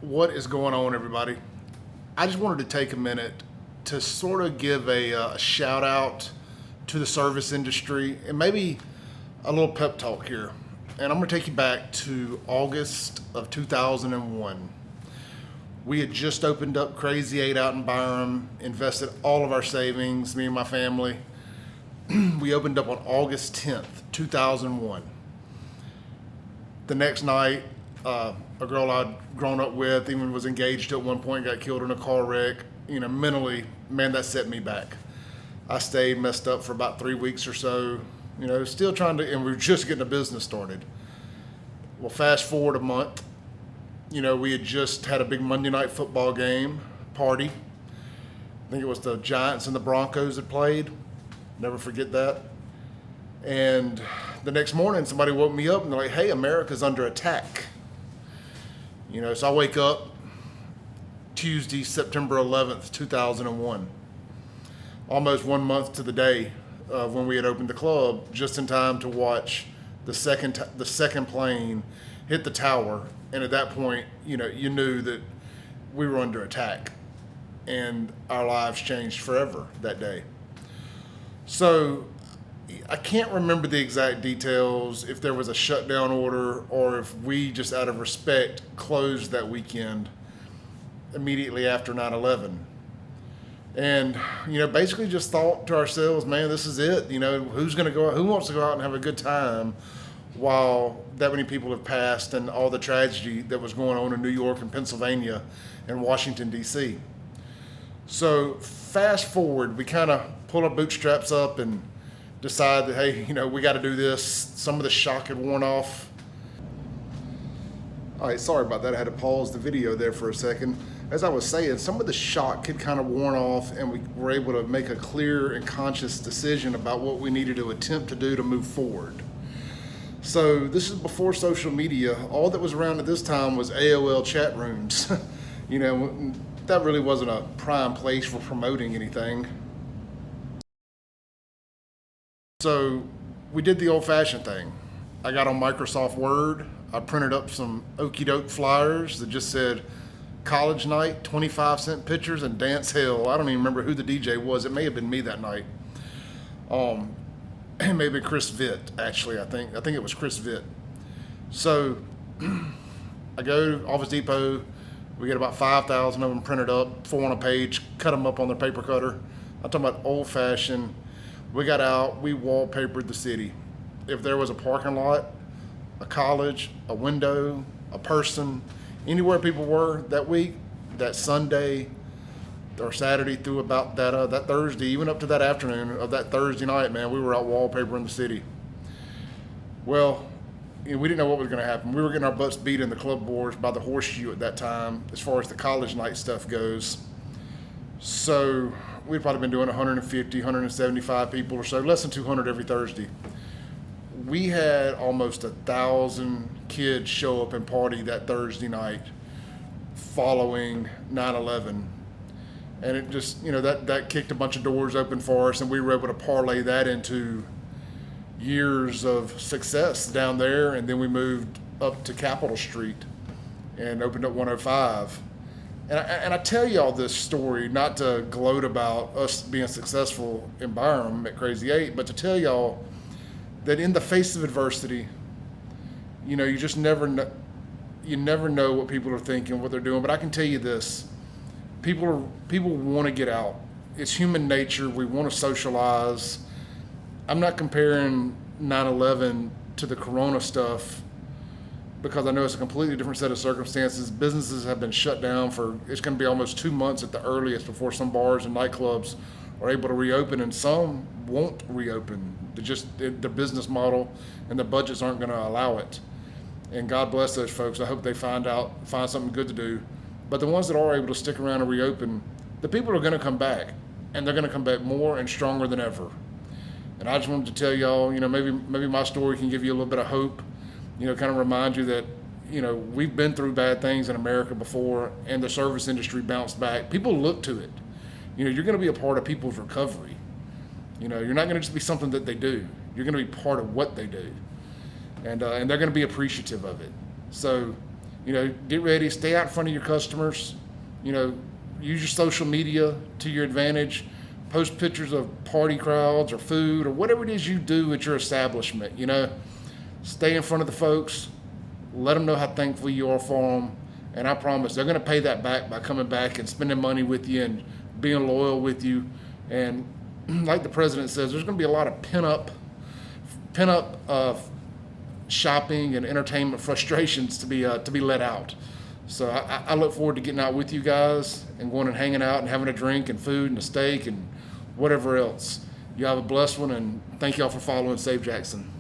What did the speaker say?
What is going on, everybody? I just wanted to take a minute to sort of give a shout out to the service industry and maybe a little pep talk here. And I'm going to take you back to August of 2001. We had just opened up Crazy 8 out in Byram, invested all of our savings, me and my family. We opened up on August 10th, 2001. The next night, a girl I'd grown up with, even was engaged at one point, got killed in a car wreck. Mentally, man, that set me back. I stayed messed up for about 3 weeks or so, still trying to, and we were just getting a business started. Well, fast forward a month, we had just had a big Monday night football game party. I think it was the Giants and the Broncos that played. Never forget that. And the next morning, somebody woke me up and they're like, hey, America's under attack. So I wake up Tuesday, September 11th, 2001. Almost 1 month to the day of when we had opened the club, just in time to watch the second plane hit the tower. And at that point, you knew that we were under attack. And our lives changed forever that day. So I can't remember the exact details, if there was a shutdown order or if we just out of respect closed that weekend immediately after 9/11. And, basically just thought to ourselves, man, this is it. Who's going to go out? Who wants to go out and have a good time while that many people have passed and all the tragedy that was going on in New York and Pennsylvania and Washington, D.C. So fast forward, we kind of pull our bootstraps up and decide that, hey, we got to do this. Some of the shock had worn off. All right, sorry about that. I had to pause the video there for a second. As I was saying, some of the shock had kind of worn off, and we were able to make a clear and conscious decision about what we needed to attempt to do to move forward. So this is before social media. All that was around at this time was AOL chat rooms. That really wasn't a prime place for promoting anything. So we did the old-fashioned thing. I got on Microsoft Word. I printed up some okey-doke flyers that just said college night, 25-cent pictures, and dance hell. I don't even remember who the DJ was. It may have been me that night. It may have been Chris Vitt, actually, I think. I think it was Chris Vitt. So I go to Office Depot. We get about 5,000 of them printed up, 4 on a page, cut them up on the paper cutter. I'm talking about old-fashioned. We got out, we wallpapered the city. If there was a parking lot, a college, a window, a person, anywhere people were that week, that Sunday or Saturday through about that Thursday, even up to that afternoon of that Thursday night, man, we were out wallpapering the city. Well, we didn't know what was going to happen. We were getting our butts beat in the club boards by the horseshoe at that time, as far as the college night stuff goes. So we'd probably been doing 150, 175 people or so, less than 200 every Thursday. We had almost 1,000 kids show up and party that Thursday night following 9/11. And it just, that kicked a bunch of doors open for us, and we were able to parlay that into years of success down there. And then we moved up to Capitol Street and opened up 105. And I tell y'all this story not to gloat about us being successful in Byram at Crazy 8, but to tell y'all that in the face of adversity, you just never know. You never know what people are thinking, what they're doing. But I can tell you this: people want to get out. It's human nature. We want to socialize. I'm not comparing 9/11 to the Corona stuff, because I know it's a completely different set of circumstances. Businesses have been shut down it's going to be almost 2 months at the earliest before some bars and nightclubs are able to reopen, and some won't reopen. The business model and the budgets aren't going to allow it. And God bless those folks. I hope they find something good to do. But the ones that are able to stick around and reopen, the people are going to come back, and they're going to come back more and stronger than ever. And I just wanted to tell y'all, maybe my story can give you a little bit of hope. Kind of remind you that, we've been through bad things in America before, and the service industry bounced back. People look to it. You're going to be a part of people's recovery. You're not going to just be something that they do. You're going to be part of what they do. And they're going to be appreciative of it. So, Get ready, stay out in front of your customers, use your social media to your advantage, post pictures of party crowds or food or whatever it is you do at your establishment. Stay in front of the folks, let them know how thankful you are for them, and I promise they're going to pay that back by coming back and spending money with you and being loyal with you. And like the president says, there's going to be a lot of pent-up shopping and entertainment frustrations to be let out. So I look forward to getting out with you guys and going and hanging out and having a drink and food and a steak and whatever else. You have a blessed one, and thank y'all for following Save Jackson.